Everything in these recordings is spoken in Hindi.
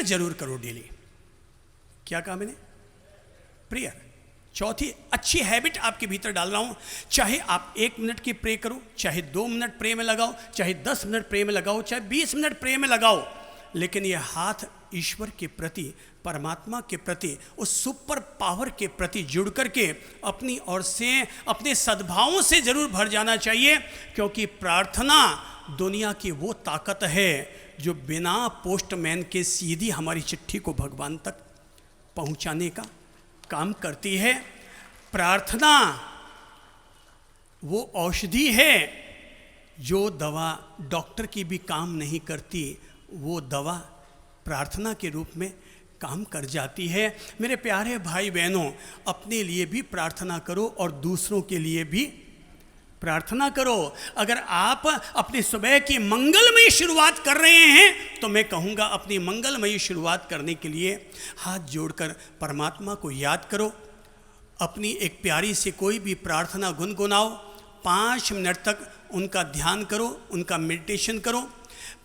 जरूर करो डेली। क्या कहा मैंने? प्रेयर। चौथी अच्छी हैबिट आपके भीतर डाल रहा हूं, चाहे आप 1 मिनट की प्रे करो, चाहे 2 मिनट प्रे में लगाओ, चाहे 10 मिनट प्रे में लगाओ, चाहे 20 मिनट प्रे में लगाओ, लेकिन यह हाथ ईश्वर के प्रति, परमात्मा के प्रति, उस सुपर पावर के प्रति जुड़ करके अपनी ओर से अपने सद्भावों से जरूर भर जाना चाहिए, क्योंकि प्रार्थना दुनिया की वो ताकत है जो बिना पोस्टमैन के सीधी हमारी चिट्ठी को भगवान तक पहुंचाने का काम करती है। प्रार्थना वो औषधि है जो दवा डॉक्टर की भी काम नहीं करती, वो दवा प्रार्थना के रूप में काम कर जाती है। मेरे प्यारे भाई बहनों, अपने लिए भी प्रार्थना करो और दूसरों के लिए भी प्रार्थना करो। अगर आप अपनी सुबह की मंगलमयी शुरुआत कर रहे हैं तो मैं कहूँगा अपनी मंगलमयी शुरुआत करने के लिए हाथ जोड़कर परमात्मा को याद करो। अपनी एक प्यारी से कोई भी प्रार्थना गुनगुनाओ, 5 मिनट तक उनका ध्यान करो, उनका मेडिटेशन करो।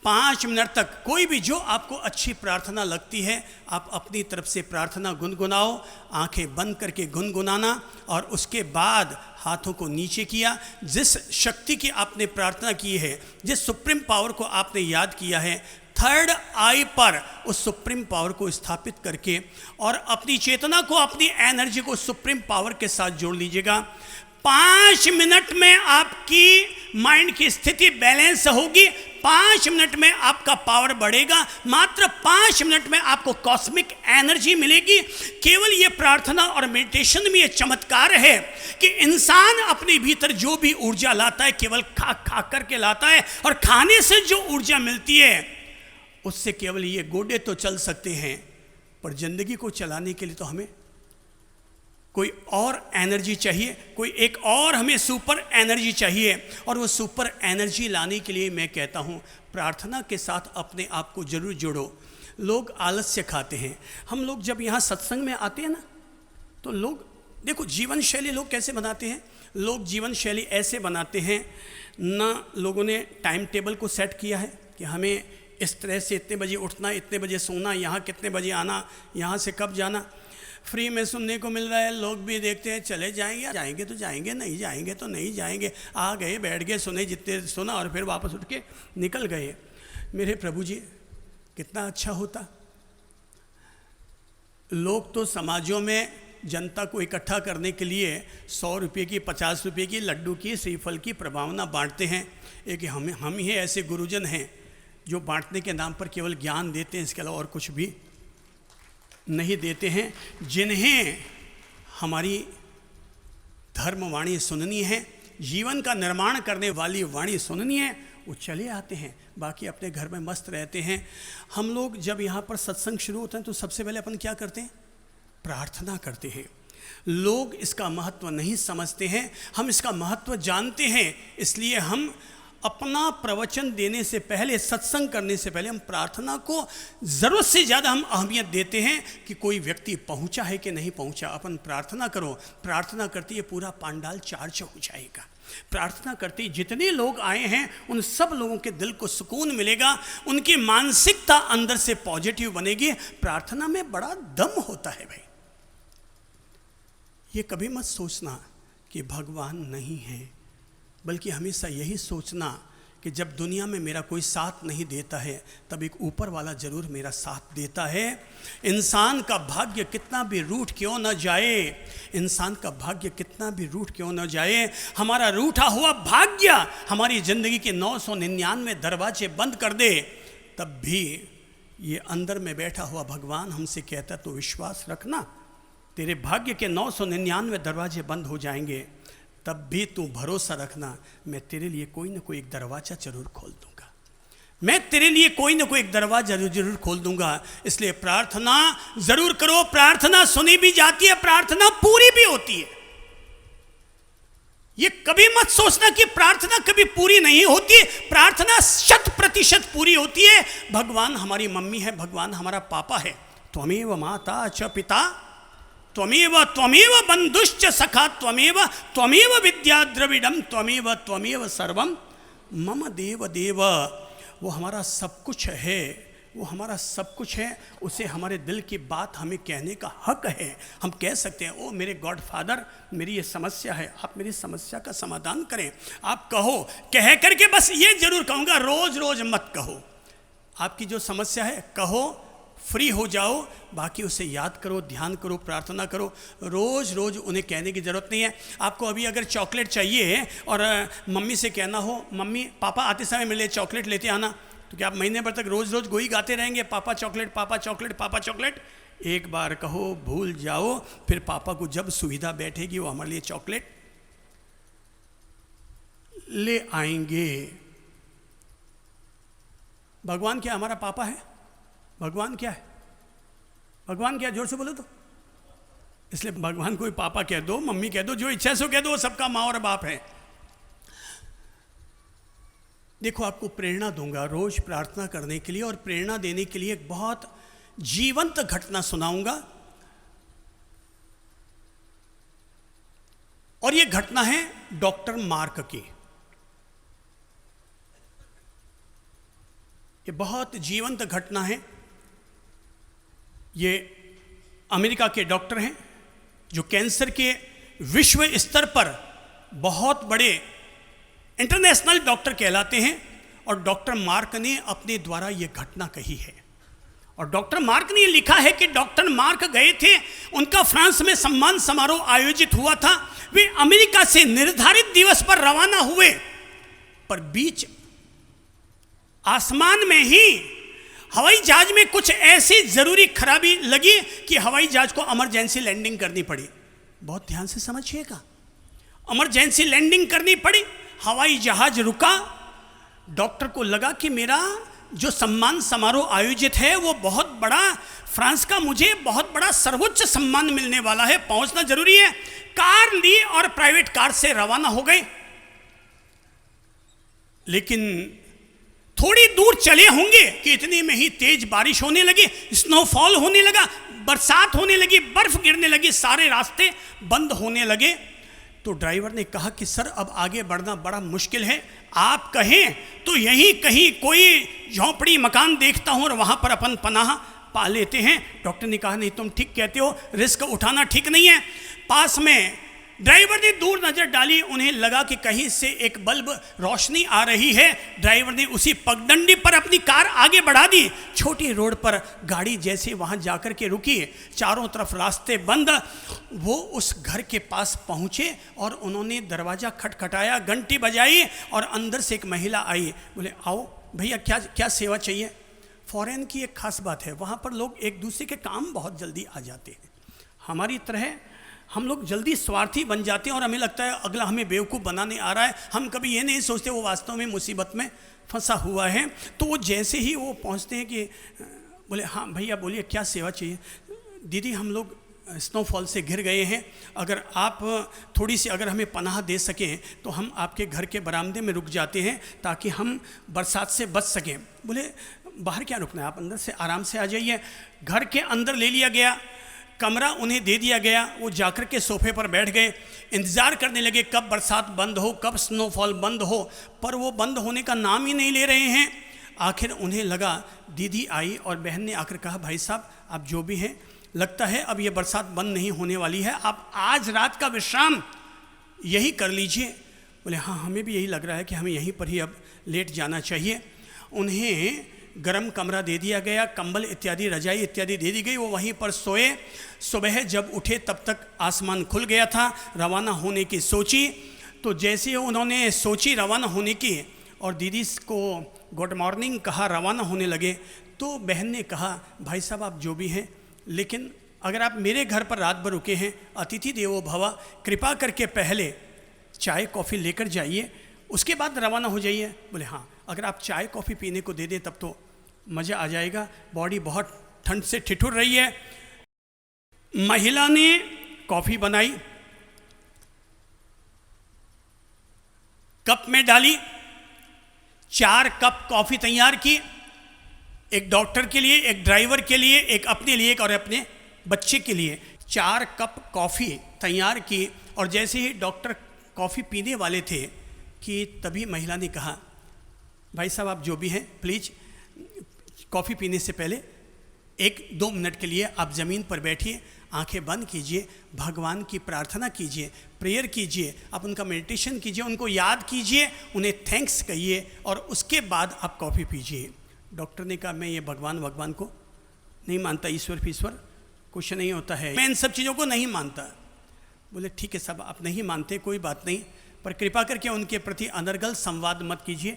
5 मिनट तक कोई भी जो आपको अच्छी प्रार्थना लगती है आप अपनी तरफ से प्रार्थना गुनगुनाओ, आंखें बंद करके गुनगुनाना, और उसके बाद हाथों को नीचे किया। जिस शक्ति की आपने प्रार्थना की है, जिस सुप्रीम पावर को आपने याद किया है, 3rd आई पर उस सुप्रीम पावर को स्थापित करके और अपनी चेतना को, अपनी एनर्जी को सुप्रीम पावर के साथ जोड़ लीजिएगा। 5 मिनट में आपकी माइंड की स्थिति बैलेंस होगी, 5 मिनट में आपका पावर बढ़ेगा, मात्र 5 मिनट में आपको कॉस्मिक एनर्जी मिलेगी। केवल ये प्रार्थना और मेडिटेशन में ये चमत्कार है कि इंसान अपने भीतर जो भी ऊर्जा लाता है केवल खा करके लाता है, और खाने से जो ऊर्जा मिलती है उससे केवल ये गोडे तो चल सकते हैं, पर जिंदगी को चलाने के लिए तो हमें कोई और एनर्जी चाहिए, कोई एक और हमें सुपर एनर्जी चाहिए। और वो सुपर एनर्जी लाने के लिए मैं कहता हूँ प्रार्थना के साथ अपने आप को जरूर जोड़ो। लोग आलस्य खाते हैं। हम लोग जब यहाँ सत्संग में आते हैं ना, तो लोग देखो जीवन शैली लोग कैसे बनाते हैं। लोग जीवन शैली ऐसे बनाते हैं, ना लोगों ने टाइम टेबल को सेट किया है कि हमें इस तरह से इतने बजे उठना, इतने बजे सोना, यहाँ कितने बजे आना, यहाँ से कब जाना। फ्री में सुनने को मिल रहा है, लोग भी देखते हैं, चले जाएंगे, जाएंगे तो जाएंगे, नहीं जाएंगे तो नहीं जाएंगे, आ गए, बैठ गए, सुने जितने सुना और फिर वापस उठ के निकल गए। मेरे प्रभु जी, कितना अच्छा होता। लोग तो समाजों में जनता को इकट्ठा करने के लिए 100 रुपये की, 50 रुपये की, लड्डू की, श्रीफल की प्रभावना बांटते हैं। एक हम ही ऐसे गुरुजन हैं जो बांटने के नाम पर केवल ज्ञान देते हैं, इसके अलावा और कुछ भी नहीं देते हैं। जिन्हें हमारी धर्मवाणी सुननी है, जीवन का निर्माण करने वाली वाणी सुननी है, वो चले आते हैं, बाकी अपने घर में मस्त रहते हैं। हम लोग जब यहाँ पर सत्संग शुरू होते हैं तो सबसे पहले अपन क्या करते हैं? प्रार्थना करते हैं। लोग इसका महत्व नहीं समझते हैं, हम इसका महत्व जानते हैं, इसलिए हम अपना प्रवचन देने से पहले, सत्संग करने से पहले हम प्रार्थना को ज़रूरत से ज़्यादा हम अहमियत देते हैं कि कोई व्यक्ति पहुंचा है कि नहीं पहुंचा। अपन प्रार्थना करो, प्रार्थना करते ये पूरा पांडाल चार्ज हो जाएगा। प्रार्थना करते जितने लोग आए हैं उन सब लोगों के दिल को सुकून मिलेगा, उनकी मानसिकता अंदर से पॉजिटिव बनेगी। प्रार्थना में बड़ा दम होता है भाई। ये कभी मत सोचना कि भगवान नहीं है, बल्कि हमेशा यही सोचना कि जब दुनिया में मेरा कोई साथ नहीं देता है तब एक ऊपर वाला ज़रूर मेरा साथ देता है। इंसान का भाग्य कितना भी रूठ क्यों न जाए, इंसान का भाग्य कितना भी रूठ क्यों न जाए, हमारा रूठा हुआ भाग्य हमारी ज़िंदगी के 999 दरवाजे बंद कर दे, तब भी ये अंदर में बैठा हुआ भगवान हमसे कहता तो विश्वास रखना, तेरे भाग्य के 999 दरवाजे बंद हो जाएंगे, तब भी तू भरोसा रखना, मैं तेरे लिए कोई ना कोई एक दरवाज़ा जरूर खोल दूंगा, मैं तेरे लिए कोई ना कोई एक दरवाज़ा जरूर खोल दूंगा। इसलिए प्रार्थना ज़रूर करो। प्रार्थना सुनी भी जाती है, प्रार्थना पूरी भी होती है। ये कभी मत सोचना कि प्रार्थना कभी पूरी नहीं होती। प्रार्थना 100% पूरी होती है। भगवान हमारी मम्मी है, भगवान हमारा पापा है। त्वमेव माता च पिता त्वमेव बंधुश्च सखा त्वमेव विद्या द्रविड़म त्वमेव सर्वम मम देव देव। वो हमारा सब कुछ है, वो हमारा सब कुछ है, उसे हमारे दिल की बात हमें कहने का हक है। हम कह सकते हैं, ओ मेरे गॉड फादर, मेरी ये समस्या है, आप मेरी समस्या का समाधान करें। आप कहो, कह करके बस ये जरूर कहूँगा, रोज़ रोज़ मत कहो। आपकी जो समस्या है कहो, फ्री हो जाओ, बाकी उसे याद करो, ध्यान करो, प्रार्थना करो। रोज़ रोज़ उन्हें कहने की ज़रूरत नहीं है। आपको अभी अगर चॉकलेट चाहिए और मम्मी से कहना हो, मम्मी पापा आते समय मेरे लिए चॉकलेट लेते आना, तो क्या आप महीने भर तक रोज़ रोज़ गोई गाते रहेंगे, पापा चॉकलेट, पापा चॉकलेट, पापा चॉकलेट? एक बार कहो, भूल जाओ, फिर पापा को जब सुविधा बैठेगी वो हमारे लिए चॉकलेट ले आएंगे। भगवान क्या हमारा पापा है? भगवान क्या है? भगवान क्या? जोर से बोलो तो। इसलिए भगवान को पापा कह दो, मम्मी कह दो, जो इच्छा से कह दो, वो सबका माँ और बाप है। देखो, आपको प्रेरणा दूंगा रोज प्रार्थना करने के लिए, और प्रेरणा देने के लिए एक बहुत जीवंत घटना सुनाऊंगा। और ये घटना है डॉक्टर मार्क की। ये बहुत जीवंत घटना है। ये अमेरिका के डॉक्टर हैं जो कैंसर के विश्व स्तर पर बहुत बड़े इंटरनेशनल डॉक्टर कहलाते हैं। और डॉक्टर मार्क ने अपने द्वारा ये घटना कही है। और डॉक्टर मार्क ने लिखा है कि डॉक्टर मार्क गए थे, उनका फ्रांस में सम्मान समारोह आयोजित हुआ था। वे अमेरिका से निर्धारित दिवस पर रवाना हुए, पर बीच आसमान में ही हवाई जहाज में कुछ ऐसी जरूरी खराबी लगी कि हवाई जहाज को इमरजेंसी लैंडिंग करनी पड़ी। बहुत ध्यान से समझिएगा, इमरजेंसी लैंडिंग करनी पड़ी। हवाई जहाज रुका। डॉक्टर को लगा कि मेरा जो सम्मान समारोह आयोजित है वो बहुत बड़ा, फ्रांस का मुझे बहुत बड़ा सर्वोच्च सम्मान मिलने वाला है, पहुंचना जरूरी है। कार ली और प्राइवेट कार से रवाना हो गए। लेकिन थोड़ी दूर चले होंगे कि इतने में ही तेज बारिश होने लगी, स्नोफॉल होने लगा, बरसात होने लगी, बर्फ गिरने लगी, सारे रास्ते बंद होने लगे। तो ड्राइवर ने कहा कि सर अब आगे बढ़ना बड़ा मुश्किल है, आप कहें तो यहीं कहीं कोई झोंपड़ी मकान देखता हूं और वहां पर अपन पनाह पा लेते हैं। डॉक्टर ने कहा नहीं, तुम ठीक कहते हो, रिस्क उठाना ठीक नहीं है। पास में ड्राइवर ने दूर नजर डाली, उन्हें लगा कि कहीं से एक बल्ब रोशनी आ रही है। ड्राइवर ने उसी पगडंडी पर अपनी कार आगे बढ़ा दी। छोटी रोड पर गाड़ी जैसे वहां जाकर के रुकी, चारों तरफ रास्ते बंद। वो उस घर के पास पहुंचे और उन्होंने दरवाजा खटखटाया, घंटी बजाई और अंदर से एक महिला आई। बोले आओ भैया, क्या क्या सेवा चाहिए? फॉरेन की एक खास बात है, वहाँ पर लोग एक दूसरे के काम बहुत जल्दी आ जाते हैं। हमारी तरह हम लोग जल्दी स्वार्थी बन जाते हैं और हमें लगता है अगला हमें बेवकूफ़ बनाने आ रहा है। हम कभी ये नहीं सोचते वो वास्तव में मुसीबत में फंसा हुआ है। तो वो जैसे ही वो पहुँचते हैं कि बोले हाँ भैया बोलिए क्या सेवा चाहिए? दीदी हम लोग स्नोफॉल से घिर गए हैं, अगर आप थोड़ी सी अगर हमें पनाह दे सकें तो हम आपके घर के बरामदे में रुक जाते हैं ताकि हम बरसात से बच सकें। बोले बाहर क्या रुकना है, आप अंदर से आराम से आ जाइए। घर के अंदर ले लिया गया, कमरा उन्हें दे दिया गया। वो जाकर के सोफे पर बैठ गए, इंतज़ार करने लगे कब बरसात बंद हो, कब स्नोफॉल बंद हो। पर वो बंद होने का नाम ही नहीं ले रहे हैं। आखिर उन्हें लगा, दीदी आई और बहन ने आकर कहा भाई साहब आप जो भी हैं, लगता है अब ये बरसात बंद नहीं होने वाली है, आप आज रात का विश्राम यही कर लीजिए। बोले हाँ हमें भी यही लग रहा है कि हमें यहीं पर ही अब लेट जाना चाहिए। उन्हें गरम कमरा दे दिया गया, कंबल इत्यादि, रजाई इत्यादि दे दी गई। वो वहीं पर सोए। सुबह जब उठे तब तक आसमान खुल गया था। रवाना होने की सोची, तो जैसे ही उन्होंने सोची रवाना होने की और दीदी को गुड मॉर्निंग कहा, रवाना होने लगे, तो बहन ने कहा भाई साहब आप जो भी हैं, लेकिन अगर आप मेरे घर पर रात भर रुके हैं, अतिथि देवो भव, कृपा करके पहले चाय कॉफ़ी लेकर जाइए, उसके बाद रवाना हो जाइए। बोले हाँ अगर आप चाय कॉफ़ी पीने को दे दें तब तो मज़ा आ जाएगा, बॉडी बहुत ठंड से ठिठुर रही है। महिला ने कॉफ़ी बनाई, कप में डाली, 4 कप कॉफ़ी तैयार की, एक डॉक्टर के लिए, एक ड्राइवर के लिए, एक अपने लिए, एक और अपने बच्चे के लिए। 4 कप कॉफ़ी तैयार की और जैसे ही डॉक्टर कॉफ़ी पीने वाले थे कि तभी महिला ने कहा भाई साहब आप जो भी हैं प्लीज़ कॉफ़ी पीने से पहले 1-2 मिनट के लिए आप ज़मीन पर बैठिए, आंखें बंद कीजिए, भगवान की प्रार्थना कीजिए, प्रेयर कीजिए, आप उनका मेडिटेशन कीजिए, उनको याद कीजिए, उन्हें थैंक्स कहिए और उसके बाद आप कॉफ़ी पीजिए। डॉक्टर ने कहा मैं ये भगवान को नहीं मानता, ईश्वर कुछ नहीं होता है, मैं इन सब चीज़ों को नहीं मानता। बोले ठीक है साहब, आप नहीं मानते कोई बात नहीं, पर कृपा करके उनके प्रति अनर्गल संवाद मत कीजिए।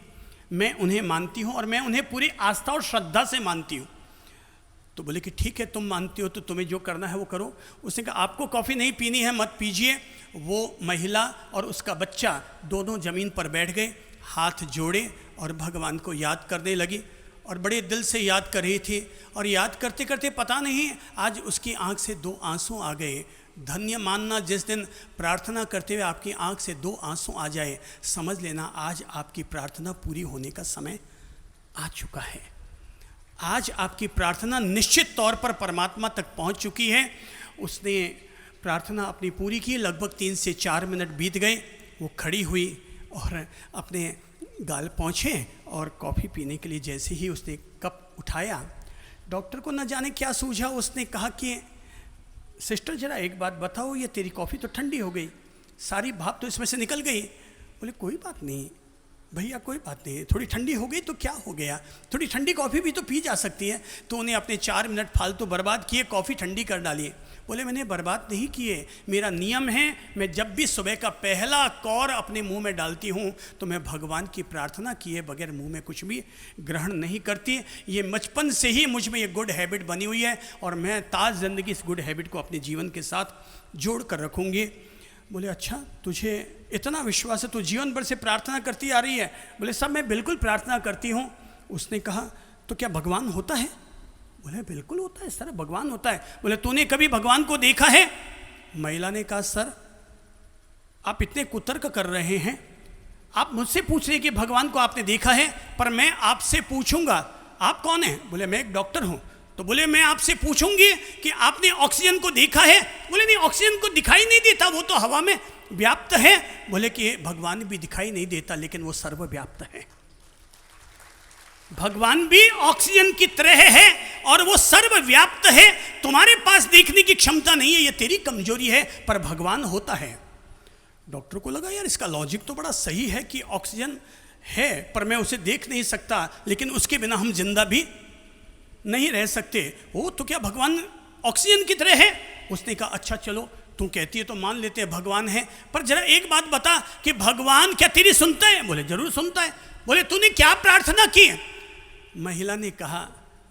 मैं उन्हें मानती हूँ और मैं उन्हें पूरी आस्था और श्रद्धा से मानती हूँ। तो बोले कि ठीक है, तुम मानती हो तो तुम्हें जो करना है वो करो। उसने कहा आपको कॉफ़ी नहीं पीनी है, मत पीजिए। वो महिला और उसका बच्चा दोनों ज़मीन पर बैठ गए, हाथ जोड़े और भगवान को याद करने लगी और बड़े दिल से याद कर रही थी। और याद करते करते पता नहीं आज उसकी आंख से 2 आंसू आ गए। धन्य मानना जिस दिन प्रार्थना करते हुए आपकी आंख से 2 आंसू आ जाए, समझ लेना आज आपकी प्रार्थना पूरी होने का समय आ चुका है। आज आपकी प्रार्थना निश्चित तौर पर परमात्मा तक पहुंच चुकी है। उसने प्रार्थना अपनी पूरी की, लगभग 3 से 4 मिनट बीत गए। वो खड़ी हुई और अपने गाल पहुँचे और कॉफ़ी पीने के लिए जैसे ही उसने कप उठाया, डॉक्टर को न जाने क्या सूझा, उसने कहा कि सिस्टर जरा एक बात बताओ, ये तेरी कॉफ़ी तो ठंडी हो गई, सारी भाप तो इसमें से निकल गई। बोले कोई बात नहीं भैया, कोई बात नहीं, थोड़ी ठंडी हो गई तो क्या हो गया, थोड़ी ठंडी कॉफ़ी भी तो पी जा सकती है। तो उन्हें अपने 4 मिनट फालतू बर्बाद किए, कॉफ़ी ठंडी कर डाली। बोले मैंने बर्बाद नहीं किए, मेरा नियम है, मैं जब भी सुबह का पहला कौर अपने मुंह में डालती हूँ तो मैं भगवान की प्रार्थना किए बगैर मुंह में कुछ भी ग्रहण नहीं करती। ये बचपन से ही मुझ में ये गुड हैबिट बनी हुई है और मैं ताज़ ज़िंदगी इस गुड हैबिट को अपने जीवन के साथ जोड़ कर रखूँगी। बोले अच्छा, तुझे इतना विश्वास है, तू जीवन भर से प्रार्थना करती आ रही है? बोले सब मैं बिल्कुल प्रार्थना करती हूँ। उसने कहा तो क्या भगवान होता है? बोले बिल्कुल होता है सर, भगवान होता है। बोले तूने कभी भगवान को देखा है? महिला ने कहा सर आप इतने कुतर्क कर रहे हैं, आप मुझसे पूछ रहे हैं कि भगवान को आपने देखा है, पर मैं आपसे पूछूंगा आप कौन हैं? बोले मैं एक डॉक्टर हूँ। तो बोले मैं आपसे पूछूंगी कि आपने ऑक्सीजन को देखा है? बोले नहीं, ऑक्सीजन को दिखाई नहीं देता, वो तो हवा में व्याप्त है। बोले कि भगवान भी दिखाई नहीं देता लेकिन वो सर्वव्याप्त है। भगवान भी ऑक्सीजन की तरह है और वो सर्वव्याप्त है। तुम्हारे पास देखने की क्षमता नहीं है, ये तेरी कमजोरी है, पर भगवान होता है। डॉक्टर को लगा यार इसका लॉजिक तो बड़ा सही है कि ऑक्सीजन है पर मैं उसे देख नहीं सकता, लेकिन उसके बिना हम जिंदा भी नहीं रह सकते। वो तो क्या भगवान ऑक्सीजन की तरह है? उसने कहा अच्छा चलो तू कहती है तो मान लेते हैं भगवान है, पर जरा एक बात बता कि भगवान क्या तेरी सुनता है? बोले जरूर सुनता है। बोले तूने क्या प्रार्थना की? महिला ने कहा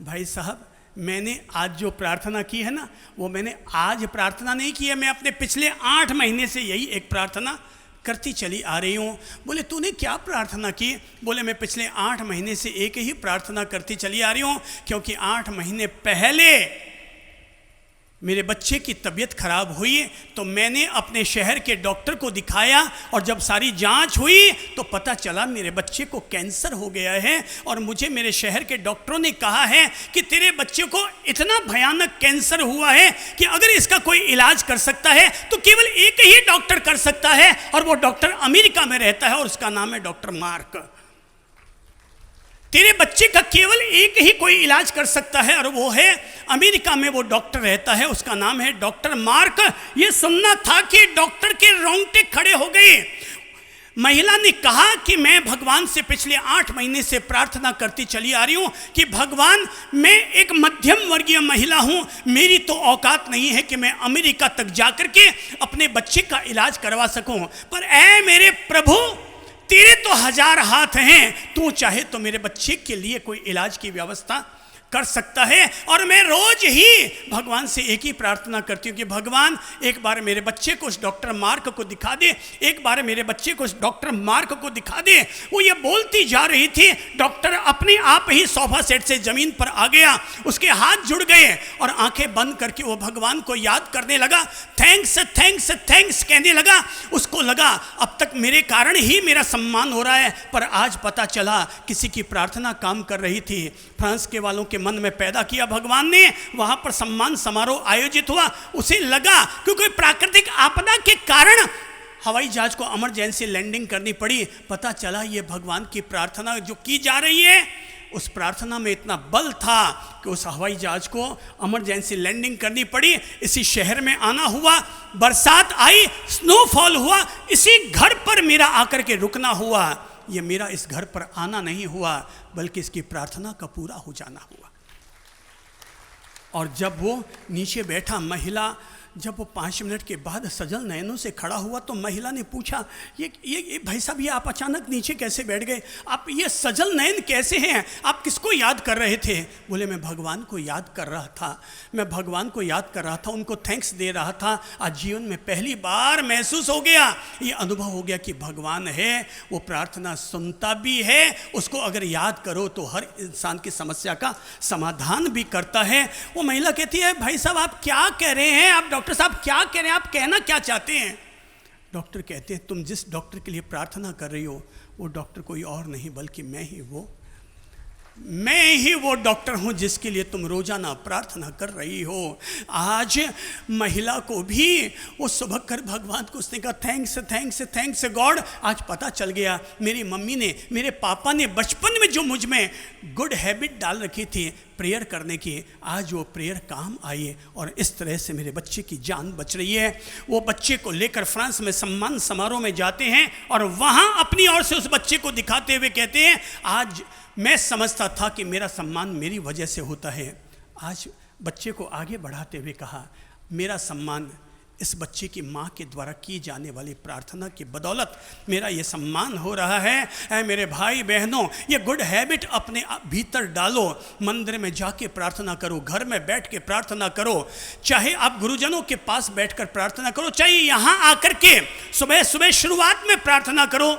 भाई साहब मैंने आज जो प्रार्थना की है ना, वो मैंने आज प्रार्थना नहीं की है, मैं अपने पिछले 8 महीने से यही एक प्रार्थना करती चली आ रही हूँ। बोले तूने क्या प्रार्थना की? बोले मैं पिछले 8 महीने से एक ही प्रार्थना करती चली आ रही हूँ, क्योंकि 8 महीने पहले मेरे बच्चे की तबीयत खराब हुई तो मैंने अपने शहर के डॉक्टर को दिखाया और जब सारी जांच हुई तो पता चला मेरे बच्चे को कैंसर हो गया है। और मुझे मेरे शहर के डॉक्टरों ने कहा है कि तेरे बच्चे को इतना भयानक कैंसर हुआ है कि अगर इसका कोई इलाज कर सकता है तो केवल एक ही डॉक्टर कर सकता है, और वो डॉक्टर अमेरिका में रहता है और उसका नाम है डॉक्टर मार्क। तेरे बच्चे का केवल एक ही कोई इलाज कर सकता है और वो है अमेरिका में वो डॉक्टर रहता है, उसका नाम है डॉक्टर मार्क। ये सुनना था कि डॉक्टर के रोंगटे खड़े हो गए। महिला ने कहा कि मैं भगवान से पिछले 8 महीने से प्रार्थना करती चली आ रही हूँ कि भगवान मैं एक मध्यम वर्गीय महिला हूँ, मेरी तो औकात नहीं है कि मैं अमेरिका तक जाकर के अपने बच्चे का इलाज करवा सकूँ, पर ऐ मेरे प्रभु तेरे तो 1000 हाथ हैं, तू चाहे तो मेरे बच्चे के लिए कोई इलाज की व्यवस्था कर सकता है। और मैं रोज ही भगवान से एक ही प्रार्थना करती हूँ कि भगवान एक बार मेरे बच्चे को उस डॉक्टर मार्क को दिखा दे, एक बार मेरे बच्चे को उस डॉक्टर मार्क को दिखा दे। वो ये बोलती जा रही थी, डॉक्टर अपने आप ही सोफा सेट से जमीन पर आ गया, उसके हाथ जुड़ गए और आंखें बंद करके वो भगवान को याद करने लगा, थैंक्स थैंक्स थैंक्स कहने लगा। उसको लगा अब तक मेरे कारण ही मेरा सम्मान हो रहा है, पर आज पता चला किसी की प्रार्थना काम कर रही थी। फ्रांस के वालों के मन में पैदा किया भगवान ने, वहां पर सम्मान समारोह आयोजित हुआ। उसे लगा क्योंकि प्राकृतिक आपदा के कारण हवाई जहाज को इमरजेंसी लैंडिंग करनी पड़ी। पता चला ये भगवान की प्रार्थना जो की जा रही है उस प्रार्थना में इतना बल था कि उस हवाई जहाज को इमरजेंसी लैंडिंग करनी पड़ी, इसी शहर में आना हुआ, बरसात आई, स्नोफॉल हुआ, इसी घर पर मेरा आकर के रुकना हुआ। ये मेरा इस घर पर आना नहीं हुआ, बल्कि इसकी प्रार्थना का पूरा हो जाना हुआ। और जब वो नीचे बैठा, महिला जब वो 5 मिनट के बाद सजल नयनों से खड़ा हुआ, तो महिला ने पूछा, ये भाई साहब, ये आप अचानक नीचे कैसे बैठ गए? आप ये सजल नयन कैसे हैं? आप किसको याद कर रहे थे? बोले, मैं भगवान को याद कर रहा था, मैं भगवान को याद कर रहा था, उनको थैंक्स दे रहा था। आज जीवन में पहली बार महसूस हो गया, ये अनुभव हो गया कि भगवान है, वो प्रार्थना सुनता भी है, उसको अगर याद करो तो हर इंसान की समस्या का समाधान भी करता है। वो महिला कहती है, भाई साहब आप क्या कह रहे हैं? आप डॉक्टर साहब क्या कह रहे हैं? आप कहना क्या चाहते हैं? डॉक्टर कहते हैं, तुम जिस डॉक्टर के लिए प्रार्थना कर रही हो, वो डॉक्टर कोई और नहीं बल्कि मैं ही वो डॉक्टर हूं जिसके लिए तुम रोजाना प्रार्थना कर रही हो। आज महिला को भी वो सुबह कर भगवान को उसने कहा, थैंक्स थैंक्स थैंक्स गॉड। आज पता चल गया, मेरी मम्मी ने, मेरे पापा ने बचपन में जो मुझ में गुड हैबिट डाल रखी थी प्रेयर करने की, आज वो प्रेयर काम आई है और इस तरह से मेरे बच्चे की जान बच रही है। वो बच्चे को लेकर फ्रांस में सम्मान समारोह में जाते हैं और वहाँ अपनी ओर से उस बच्चे को दिखाते हुए कहते हैं, आज मैं समझता था कि मेरा सम्मान मेरी वजह से होता है। आज बच्चे को आगे बढ़ाते हुए कहा, मेरा सम्मान इस बच्चे की माँ के द्वारा की जाने वाली प्रार्थना की बदौलत मेरा ये सम्मान हो रहा है। ऐ मेरे भाई बहनों, ये गुड हैबिट अपने भीतर डालो। मंदिर में जाके प्रार्थना करो, घर में बैठ के प्रार्थना करो, चाहे आप गुरुजनों के पास बैठकर प्रार्थना करो, चाहे यहाँ आकर के सुबह सुबह शुरुआत में प्रार्थना करो।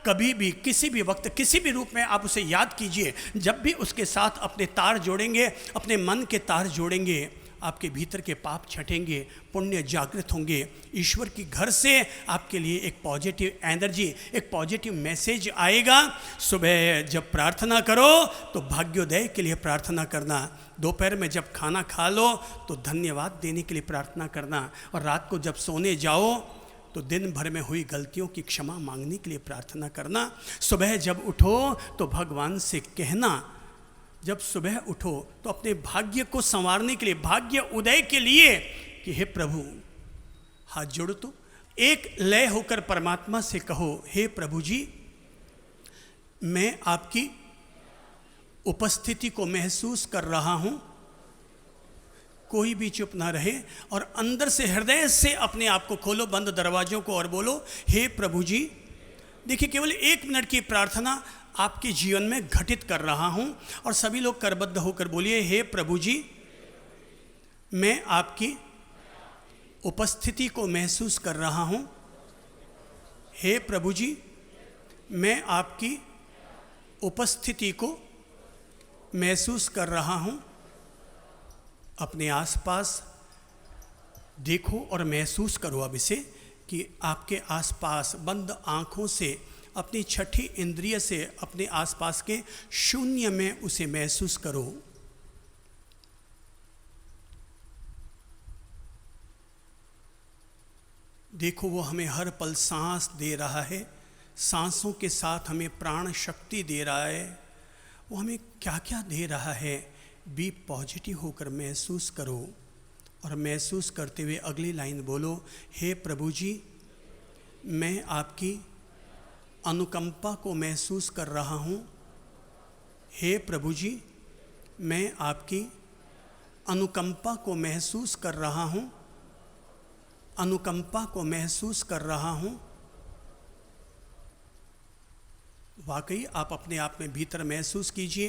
कभी भी, किसी भी वक्त, किसी भी रूप में आप उसे याद कीजिए। जब भी उसके साथ अपने तार जोड़ेंगे, अपने मन के तार जोड़ेंगे, आपके भीतर के पाप छटेंगे, पुण्य जागृत होंगे। ईश्वर की घर से आपके लिए एक पॉजिटिव एनर्जी, एक पॉजिटिव मैसेज आएगा। सुबह जब प्रार्थना करो तो भाग्योदय के लिए प्रार्थना करना, दोपहर में जब खाना खा लो तो धन्यवाद देने के लिए प्रार्थना करना, और रात को जब सोने जाओ तो दिन भर में हुई गलतियों की क्षमा मांगने के लिए प्रार्थना करना। सुबह जब उठो तो भगवान से कहना, जब सुबह उठो तो अपने भाग्य को संवारने के लिए, भाग्य उदय के लिए, कि हे प्रभु, हाथ जोड़ो तो एक लय होकर परमात्मा से कहो, हे प्रभु जी, मैं आपकी उपस्थिति को महसूस कर रहा हूं। कोई भी चुप ना रहे और अंदर से, हृदय से अपने आप को खोलो, बंद दरवाजों को, और बोलो, हे प्रभु जी। देखिए, केवल 1 मिनट की प्रार्थना आपके जीवन में घटित कर रहा हूं, और सभी लोग करबद्ध होकर बोलिए, हे प्रभु जी, मैं आपकी उपस्थिति को महसूस कर रहा हूं। हे प्रभु जी, मैं आपकी उपस्थिति को महसूस कर रहा हूं। अपने आसपास देखो और महसूस करो अब इसे, कि आपके आसपास बंद आँखों से, अपनी छठी इंद्रिय से अपने आसपास के शून्य में उसे महसूस करो। देखो, वो हमें हर पल सांस दे रहा है, सांसों के साथ हमें प्राण शक्ति दे रहा है। वो हमें क्या क्या दे रहा है। बी पॉजिटिव होकर महसूस करो, और महसूस करते हुए अगली लाइन बोलो, हे प्रभु जी, मैं आपकी अनुकंपा को महसूस कर रहा हूँ। हे प्रभु जी, मैं आपकी अनुकंपा को महसूस कर रहा हूँ, अनुकंपा को महसूस कर रहा हूँ। वाकई आप अपने आप में भीतर महसूस कीजिए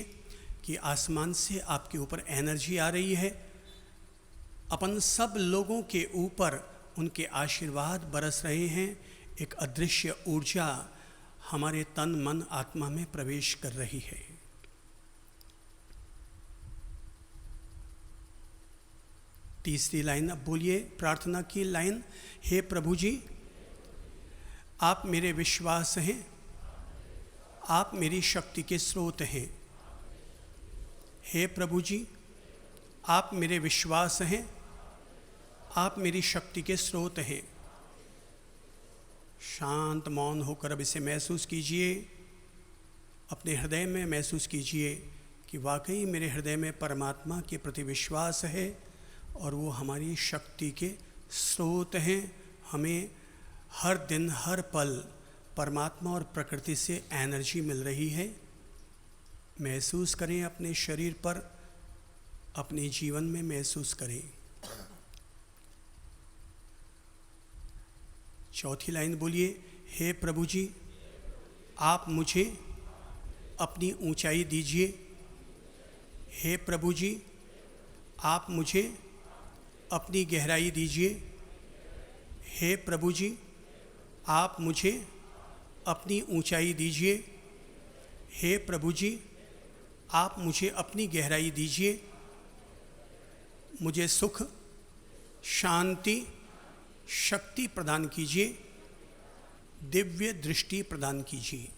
कि आसमान से आपके ऊपर एनर्जी आ रही है। अपन सब लोगों के ऊपर उनके आशीर्वाद बरस रहे हैं। एक अदृश्य ऊर्जा हमारे तन मन आत्मा में प्रवेश कर रही है। तीसरी लाइन अब बोलिए, प्रार्थना की लाइन, हे प्रभु जी, आप मेरे विश्वास हैं, आप मेरी शक्ति के स्रोत हैं। हे प्रभु जी, आप मेरे विश्वास हैं, आप मेरी शक्ति के स्रोत हैं। शांत मौन होकर अब इसे महसूस कीजिए, अपने हृदय में महसूस कीजिए कि वाकई मेरे हृदय में परमात्मा के प्रति विश्वास है और वो हमारी शक्ति के स्रोत हैं। हमें हर दिन हर पल परमात्मा और प्रकृति से एनर्जी मिल रही है। महसूस करें अपने शरीर पर, अपने जीवन में महसूस करें। चौथी लाइन बोलिए, हे प्रभु जी आप मुझे अपनी ऊंचाई दीजिए। हे प्रभु जी आप मुझे अपनी गहराई दीजिए। हे प्रभु जी आप मुझे अपनी ऊंचाई दीजिए। हे प्रभु जी आप मुझे अपनी गहराई दीजिए। मुझे सुख, शांति, शक्ति प्रदान कीजिए। दिव्य दृष्टि प्रदान कीजिए।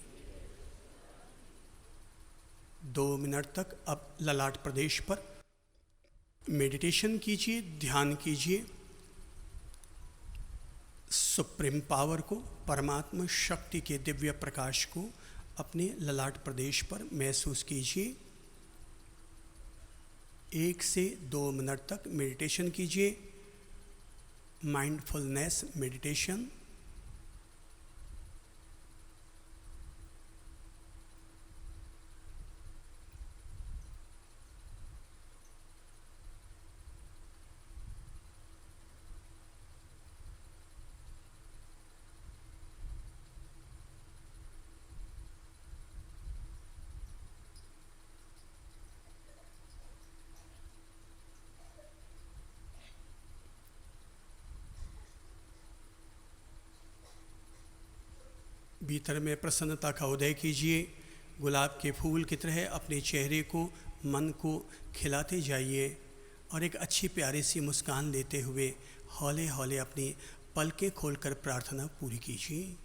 2 मिनट तक अब ललाट प्रदेश पर मेडिटेशन कीजिए, ध्यान कीजिए। सुप्रीम पावर को, परमात्मा शक्ति के दिव्य प्रकाश को अपने ललाट प्रदेश पर महसूस कीजिए। 1 से 2 मिनट तक मेडिटेशन कीजिए। Mindfulness meditation. भीतर में प्रसन्नता का उदय कीजिए। गुलाब के फूल की तरह अपने चेहरे को, मन को खिलाते जाइए और एक अच्छी प्यारी सी मुस्कान लेते हुए हौले हौले अपनी पलकें खोलकर प्रार्थना पूरी कीजिए।